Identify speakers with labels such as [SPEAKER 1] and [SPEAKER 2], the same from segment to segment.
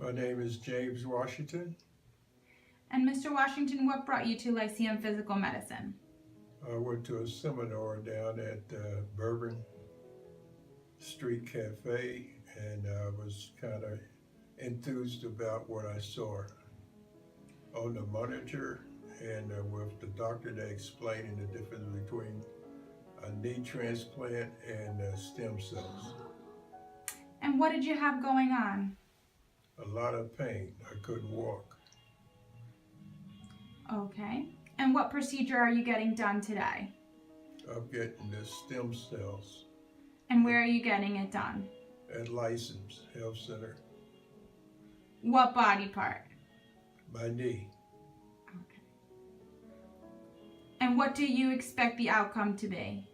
[SPEAKER 1] My name is James Washington.
[SPEAKER 2] And Mr. Washington, what brought you to Lyceum Physical Medicine?
[SPEAKER 1] I went to a seminar down at Bourbon Street Cafe, and I was kind of enthused about what I saw on the monitor and with the doctor that explaining the difference between a knee transplant and stem cells.
[SPEAKER 2] And what did you have going on?
[SPEAKER 1] A lot of pain. I couldn't walk.
[SPEAKER 2] Okay. And what procedure are you getting done today?
[SPEAKER 1] I'm getting the stem cells
[SPEAKER 2] And where are you getting it done?
[SPEAKER 1] at Lyceum's Health Center.
[SPEAKER 2] What body part?
[SPEAKER 1] My knee.
[SPEAKER 2] Okay. And what do you expect the outcome to be?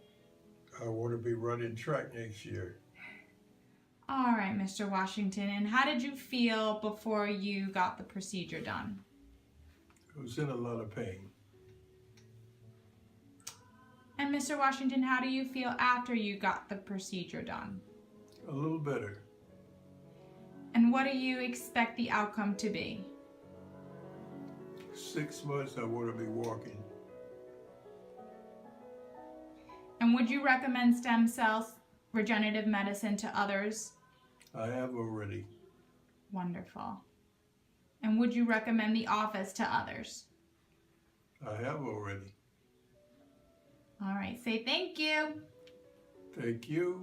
[SPEAKER 1] I want to be running track next year.
[SPEAKER 2] All right, Mr. Washington. And how did you feel before you got the procedure done?
[SPEAKER 1] I was in a lot of pain.
[SPEAKER 2] And Mr. Washington, how do you feel after you got the procedure done?
[SPEAKER 1] A little better.
[SPEAKER 2] And what do you expect the outcome to be?
[SPEAKER 1] 6 months I want to be walking.
[SPEAKER 2] And would you recommend stem cells, regenerative medicine to others?
[SPEAKER 1] I have already.
[SPEAKER 2] Wonderful. And would you recommend the office to others?
[SPEAKER 1] I have already.
[SPEAKER 2] All right, say thank you.
[SPEAKER 1] Thank you.